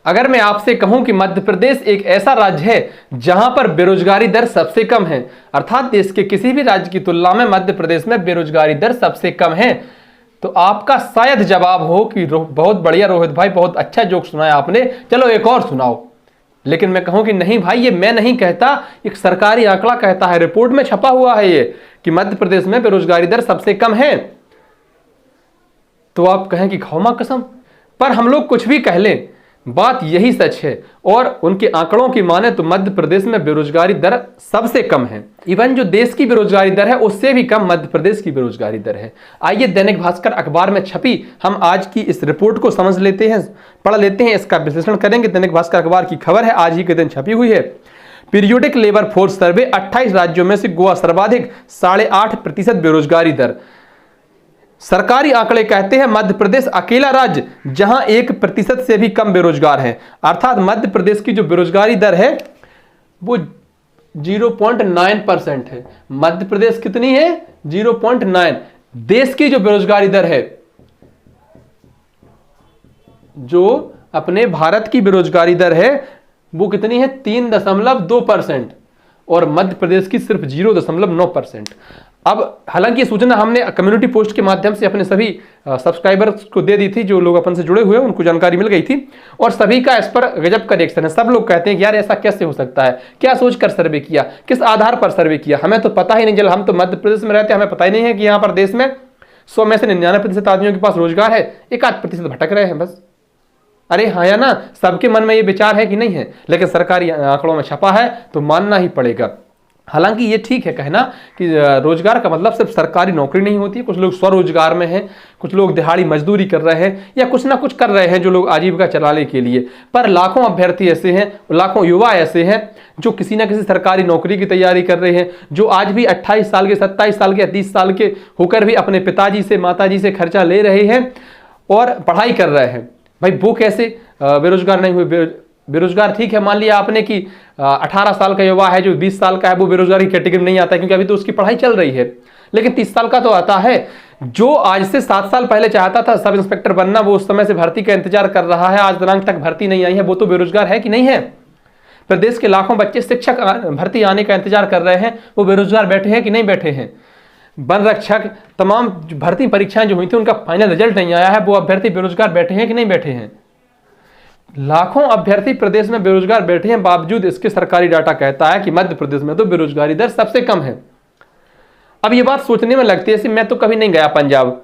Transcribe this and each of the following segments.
अगर मैं आपसे कहूं कि मध्य प्रदेश एक ऐसा राज्य है जहां पर बेरोजगारी दर सबसे कम है, अर्थात देश के किसी भी राज्य की तुलना में मध्य प्रदेश में बेरोजगारी दर सबसे कम है, तो आपका शायद जवाब हो कि बहुत बढ़िया रोहित भाई, बहुत अच्छा जोक सुनाया आपने, चलो एक और सुनाओ। लेकिन मैं कहूं कि नहीं भाई, ये मैं नहीं कहता, एक सरकारी आंकड़ा कहता है, रिपोर्ट में छपा हुआ है ये कि मध्य प्रदेश में बेरोजगारी दर सबसे कम है। तो आप कहें कि खाओ मां कसम, पर हम लोग कुछ भी कह लें, बात यही सच है। और उनके आंकड़ों की माने तो मध्य प्रदेश में बेरोजगारी दर सबसे कम है। इवन जो देश की बेरोजगारी दर है उससे भी कम मध्य प्रदेश की बेरोजगारी दर है। आइए दैनिक भास्कर अखबार में छपी हम आज की इस रिपोर्ट को समझ लेते हैं, पढ़ लेते हैं, इसका विश्लेषण करेंगे। दैनिक भास्कर अखबार की खबर है, आज ही के दिन छपी हुई है। पीरियोडिक लेबर फोर्स सर्वे, 28 राज्यों में से गोवा सर्वाधिक, 8.5% बेरोजगारी दर। सरकारी आंकड़े कहते हैं मध्य प्रदेश अकेला राज्य जहां 1% से भी कम बेरोजगार है। अर्थात मध्य प्रदेश की जो बेरोजगारी दर है वो 0.9% है। मध्य प्रदेश कितनी है? 0.9। देश की जो बेरोजगारी दर है, जो अपने भारत की बेरोजगारी दर है वो कितनी है? 3.2%, और मध्य प्रदेश की सिर्फ 0.9%। अब हालांकि ये सूचना हमने कम्युनिटी पोस्ट के माध्यम से अपने सभी सब्सक्राइबर्स को दे दी थी, जो लोग अपन से जुड़े हुए हैं उनको जानकारी मिल गई थी, और सभी का इस पर गजब का रिएक्शन है। सब लोग कहते हैं कि यार ऐसा कैसे हो सकता है, क्या सोचकर सर्वे किया, किस आधार पर सर्वे किया, हमें तो पता ही नहीं चला। हम तो मध्य प्रदेश में रहते हैं, हमें पता ही नहीं है कि यहाँ पर देश में 100 में से 99% आदमियों के पास रोजगार है, 1-8% भटक रहे हैं बस। अरे हाँ या ना, सबके मन में ये विचार है कि नहीं है, लेकिन सरकारी आंकड़ों में छपा है तो मानना ही पड़ेगा। हालांकि ये ठीक है कहना कि रोजगार का मतलब सिर्फ सरकारी नौकरी नहीं होती है, कुछ लोग स्वरोजगार में हैं, कुछ लोग दिहाड़ी मजदूरी कर रहे हैं या कुछ ना कुछ कर रहे हैं जो लोग आजीविका चलाने के लिए। पर लाखों अभ्यर्थी ऐसे हैं, लाखों युवा ऐसे हैं जो किसी ना किसी सरकारी नौकरी की तैयारी कर रहे हैं, जो आज भी 28 साल के, 27 साल के, 30 साल के होकर भी अपने पिताजी से, माताजी से खर्चा ले रहे हैं और पढ़ाई कर रहे हैं। भाई वो कैसे बेरोजगार नहीं हुए? बेरोजगार ठीक है, मान लिया आपने कि 18 साल का युवा है, जो 20 साल का है वो बेरोजगारी की कैटेगरी में नहीं आता है क्योंकि अभी तो उसकी पढ़ाई चल रही है, लेकिन 30 साल का तो आता है। जो आज से 7 साल पहले चाहता था सब इंस्पेक्टर बनना, वो उस समय से भर्ती का इंतजार कर रहा है, आज दिनांक तक भर्ती नहीं आई है, वो तो बेरोजगार है कि नहीं है? प्रदेश के लाखों बच्चे शिक्षक भर्ती आने का इंतजार कर रहे हैं, वो बेरोजगार बैठे हैं कि नहीं बैठे हैं? वन रक्षक, तमाम भर्ती परीक्षाएं जो हुई थी उनका फाइनल रिजल्ट नहीं आया है, वो अभ्यर्थी बेरोजगार बैठे हैं कि नहीं बैठे हैं? लाखों अभ्यर्थी प्रदेश में बेरोजगार बैठे हैं, बावजूद इसके सरकारी डाटा कहता है कि मध्य प्रदेश में तो बेरोजगारी दर सबसे कम है। अब ये बात सोचने में लगती है, मैं तो कभी नहीं गया पंजाब,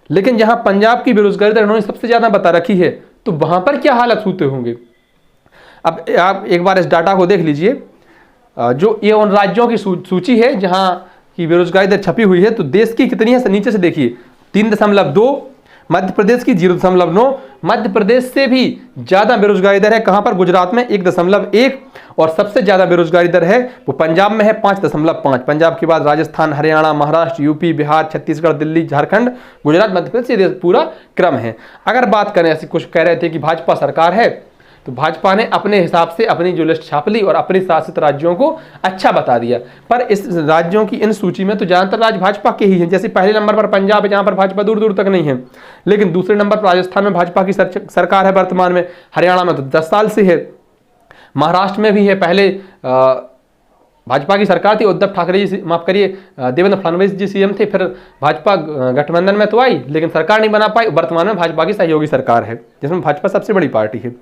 लेकिन जहां पंजाब की बेरोजगारी दर उन्होंने सबसे ज्यादा बता रखी है, तो वहां पर क्या हालत होते होंगे। अब आप एक बार इस डाटा को देख लीजिए, जो ये उन राज्यों की सूची है जहां की बेरोजगारी दर छपी हुई है, तो देश की कितनी है नीचे से देखिए, 3.2, मध्य प्रदेश की 0.9, मध्य प्रदेश से भी ज्यादा बेरोजगारी दर है कहां पर? गुजरात में 1.1, और सबसे ज्यादा बेरोजगारी दर है वो पंजाब में है 5.5। पंजाब के बाद राजस्थान, हरियाणा, महाराष्ट्र, यूपी, बिहार, छत्तीसगढ़, दिल्ली, झारखंड, गुजरात, मध्य प्रदेश, ये पूरा क्रम है। अगर बात करें, ऐसे कुछ कह रहे थे कि भाजपा सरकार है, तो भाजपा ने अपने हिसाब से अपनी जो लिस्ट छाप ली और अपने शासित राज्यों को अच्छा बता दिया, पर इस राज्यों की इन सूची में तो ज्यादातर राज्य भाजपा के ही हैं। जैसे पहले नंबर पर पंजाब है जहां पर भाजपा दूर दूर तक नहीं है, लेकिन दूसरे नंबर पर राजस्थान में भाजपा की सरकार है वर्तमान में, हरियाणा में तो 10 साल से है, महाराष्ट्र में भी है, पहले भाजपा की सरकार थी, उद्धव ठाकरे जी, माफ करिए, देवेंद्र फडणवीस जी सीएम थे, फिर भाजपा गठबंधन में तो आई लेकिन सरकार नहीं बना पाई। वर्तमान में भाजपा की सहयोगी सरकार है जिसमें भाजपा सबसे बड़ी पार्टी है,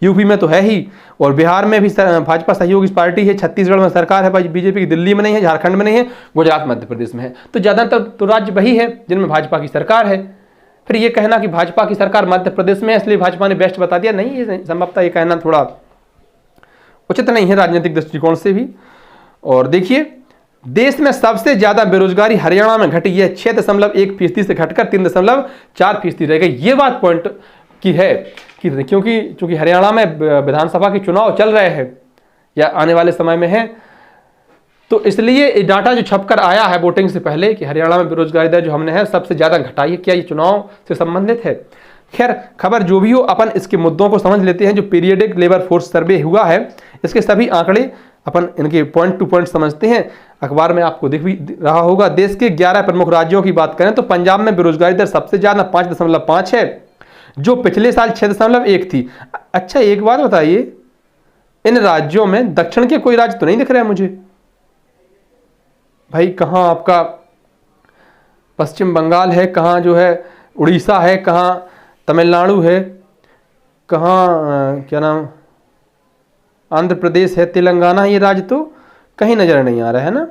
यूपी में तो है ही, और बिहार में भी भाजपा सहयोगी पार्टी है, छत्तीसगढ़ में सरकार है बीजेपी की, दिल्ली में नहीं है, झारखंड में नहीं है, गुजरात, मध्य प्रदेश में है। तो ज्यादातर तो राज्य वही है जिनमें भाजपा की सरकार है। फिर ये कहना कि भाजपा की सरकार मध्य प्रदेश में है इसलिए भाजपा ने बेस्ट बता दिया, नहीं, ये संभवतः ये कहना थोड़ा उचित नहीं है राजनीतिक दृष्टिकोण से भी। और देखिए, देश में सबसे ज्यादा बेरोजगारी हरियाणा में घटी है, 6.1% से घटकर 3.4% रह गई। ये बात पॉइंट की है कि क्योंकि हरियाणा में विधानसभा के चुनाव चल रहे हैं या आने वाले समय में है, तो इसलिए डाटा जो छपकर आया है वोटिंग से पहले कि हरियाणा में बेरोजगारी दर जो हमने है सबसे ज्यादा घटाई है, क्या ये चुनाव से संबंधित है? खैर, खबर जो भी हो, अपन इसके मुद्दों को समझ लेते हैं। जो पीरियडिक लेबर फोर्स सर्वे हुआ है इसके सभी आंकड़े अपन इनके पॉइंट टू पॉइंट समझते हैं। अखबार में आपको दिख भी रहा होगा। देश के 11 प्रमुख राज्यों की बात करें तो पंजाब में बेरोजगारी दर सबसे ज्यादा 5.5 है, जो पिछले साल 6.1 थी। अच्छा एक बात बताइए, इन राज्यों में दक्षिण के कोई राज्य तो नहीं दिख रहे हैं मुझे भाई। कहाँ आपका पश्चिम बंगाल है, कहाँ जो है उड़ीसा है, कहाँ तमिलनाडु है, कहाँ क्या नाम आंध्र प्रदेश है, तेलंगाना, ये राज्य तो कहीं नजर नहीं आ रहा है ना।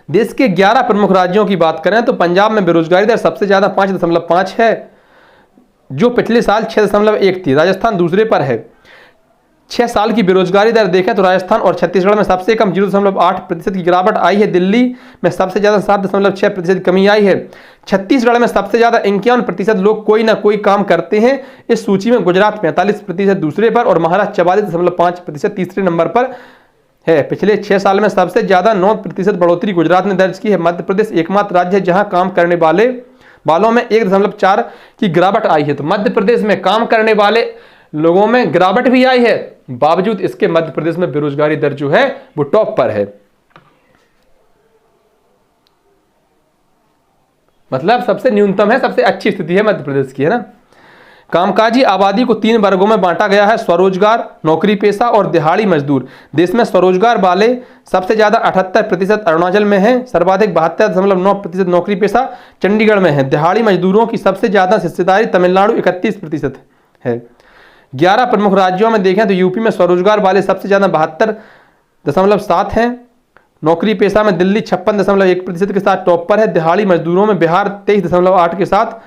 देश के 11 प्रमुख राज्यों की बात करें तो पंजाब में बेरोजगारी दर सबसे ज्यादा 5.5 है, जो पिछले साल 6.1 थी। राजस्थान दूसरे पर है। 6 साल की बेरोजगारी दर देखें तो राजस्थान और छत्तीसगढ़ में सबसे कम 0.8% की गिरावट आई है। दिल्ली में सबसे ज्यादा 7.6% कमी आई है। छत्तीसगढ़ में सबसे ज्यादा 51% लोग कोई ना कोई काम करते हैं। इस सूची में गुजरात 45% दूसरे पर और महाराष्ट्र 44.5% तीसरे नंबर पर है। पिछले 6 साल में सबसे ज्यादा 9% बढ़ोतरी गुजरात ने दर्ज की है। मध्य प्रदेश एकमात्र राज्य है जहां काम करने वालों में 1.4 की गिरावट आई है। तो मध्य प्रदेश में काम करने वाले लोगों में गिरावट भी आई है, बावजूद इसके मध्य प्रदेश में बेरोजगारी दर जो है वो टॉप पर है। मतलब सबसे न्यूनतम है, सबसे अच्छी स्थिति है मध्य प्रदेश की, है ना। कामकाजी आबादी को 3 वर्गों में बांटा गया है: स्वरोजगार, नौकरी पेशा और दिहाड़ी मजदूर। देश में स्वरोजगार वाले सबसे ज्यादा 78% अरुणाचल में है, सर्वाधिक 72.9% नौकरी पेशा चंडीगढ़ में है। दिहाड़ी मजदूरों की सबसे ज्यादा हिस्सेदारी तमिलनाडु 31% है। 11 प्रमुख राज्यों में देखें तो यूपी में स्वरोजगार वाले सबसे ज्यादा 72.7 हैं। नौकरी पेशा में दिल्ली 56.1% के साथ टॉप पर है। दिहाड़ी मजदूरों में बिहार 23.8 के साथ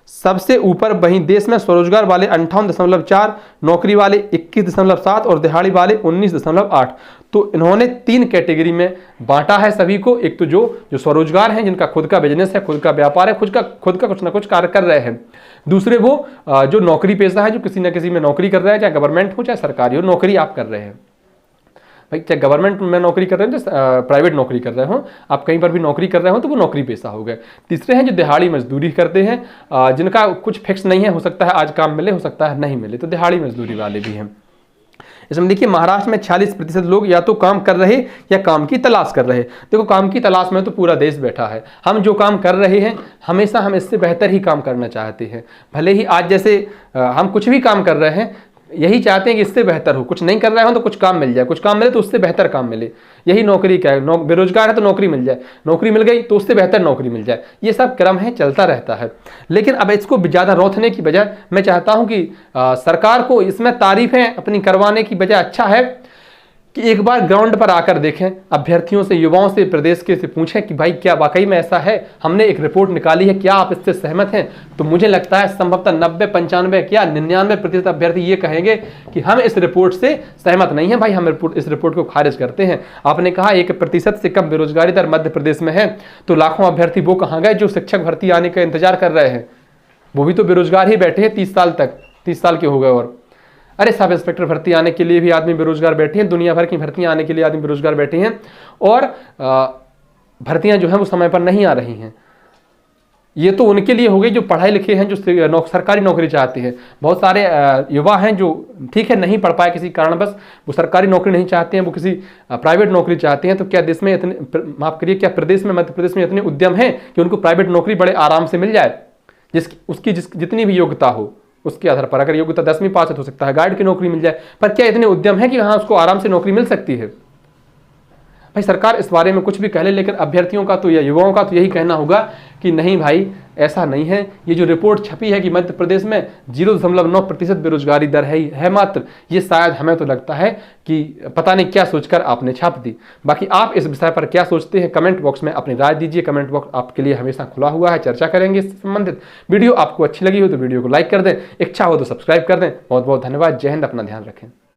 सबसे ऊपर। वहीं देश में स्वरोजगार वाले 58.4, नौकरी वाले 21.7 और दिहाड़ी वाले 19.8। तो इन्होंने 3 कैटेगरी में बांटा है सभी को। एक तो जो स्वरोजगार हैं, जिनका खुद का बिजनेस है, खुद का व्यापार है, खुद का कुछ ना कुछ कार्य कर रहे हैं। दूसरे वो जो नौकरी पेशा है, जो किसी न किसी में नौकरी कर रहे हैं, चाहे गवर्नमेंट हो चाहे सरकारी हो, नौकरी आप कर रहे हैं भाई। चाहे गवर्नमेंट में नौकरी कर रहे हैं, चाहे प्राइवेट नौकरी कर रहे हो, आप कहीं पर भी नौकरी कर रहे हो तो वो नौकरी पेशा हो गए। तीसरे हैं जो दिहाड़ी मजदूरी करते हैं, जिनका कुछ फिक्स नहीं है, हो सकता है आज काम मिले, हो सकता है नहीं मिले, तो दिहाड़ी मजदूरी वाले भी हैं। इसमें देखिए महाराष्ट्र में 46% लोग या तो काम कर रहे या काम की तलाश कर रहे। देखो काम की तलाश में तो पूरा देश बैठा है। हम जो काम कर रहे हैं हमेशा हम इससे बेहतर ही काम करना चाहते हैं। भले ही आज जैसे हम कुछ भी काम कर रहे हैं, यही चाहते हैं कि इससे बेहतर हो। कुछ नहीं कर रहे हो तो कुछ काम मिल जाए, कुछ काम मिले तो उससे बेहतर काम मिले। यही नौकरी क्या है, बेरोजगार है तो नौकरी मिल जाए, नौकरी मिल गई तो उससे बेहतर नौकरी मिल जाए। ये सब क्रम है, चलता रहता है। लेकिन अब इसको ज़्यादा रौंदने की बजाय मैं चाहता हूं कि सरकार को इसमें तारीफें अपनी करवाने की बजाय अच्छा है कि एक बार ग्राउंड पर आकर देखें, अभ्यर्थियों से, युवाओं से, प्रदेश के से पूछें कि भाई क्या वाकई में ऐसा है, हमने एक रिपोर्ट निकाली है, क्या आप इससे सहमत हैं। तो मुझे लगता है संभवतः 90, 95 क्या 99% अभ्यर्थी ये कहेंगे कि हम इस रिपोर्ट से सहमत नहीं है भाई, हम इस रिपोर्ट को खारिज करते हैं। आपने कहा 1% से कम बेरोजगारी दर मध्य प्रदेश में है, तो लाखों अभ्यर्थी वो कहाँ गए जो शिक्षक भर्ती आने का इंतजार कर रहे हैं? वो भी तो बेरोजगार ही बैठे हैं 30 साल तक, 30 साल के हो गए। और अरे सब इंस्पेक्टर भर्ती आने के लिए भी आदमी बेरोजगार बैठे हैं, दुनिया भर की भर्तियां आने के लिए आदमी बेरोजगार बैठे हैं, और भर्तियां जो हैं वो समय पर नहीं आ रही हैं। ये तो उनके लिए हो गई जो पढ़ाई लिखे हैं, जो सरकारी नौकरी चाहते हैं। बहुत सारे युवा हैं जो ठीक है नहीं पढ़ पाए किसी कारणवश, वो सरकारी नौकरी नहीं चाहते हैं, वो किसी प्राइवेट नौकरी चाहते हैं। तो क्या देश में इतने, माफ करिए, क्या प्रदेश में, मध्य प्रदेश में इतने उद्यम हैं कि उनको प्राइवेट नौकरी बड़े आराम से मिल जाए, उसकी जितनी भी योग्यता हो उसके आधार पर? अगर योग्यता 10वीं पास है तो सकता है गार्ड की नौकरी मिल जाए, पर क्या इतने उद्यम है कि हाँ उसको आराम से नौकरी मिल सकती है? भाई सरकार इस बारे में कुछ भी कह ले, लेकिन अभ्यर्थियों का तो या युवाओं का तो यही कहना होगा कि नहीं भाई ऐसा नहीं है। ये जो रिपोर्ट छपी है कि मध्य प्रदेश में 0.9% बेरोजगारी दर है मात्र, ये शायद हमें तो लगता है कि पता नहीं क्या सोचकर आपने छाप दी। बाकी आप इस विषय पर क्या सोचते हैं कमेंट बॉक्स में अपनी राय दीजिए। कमेंट बॉक्स आपके लिए हमेशा खुला हुआ है, चर्चा करेंगे इससे संबंधित। वीडियो आपको अच्छी लगी हो तो वीडियो को लाइक कर दें, इच्छा हो तो सब्सक्राइब कर दें। बहुत बहुत धन्यवाद। जय हिंद, अपना ध्यान रखें।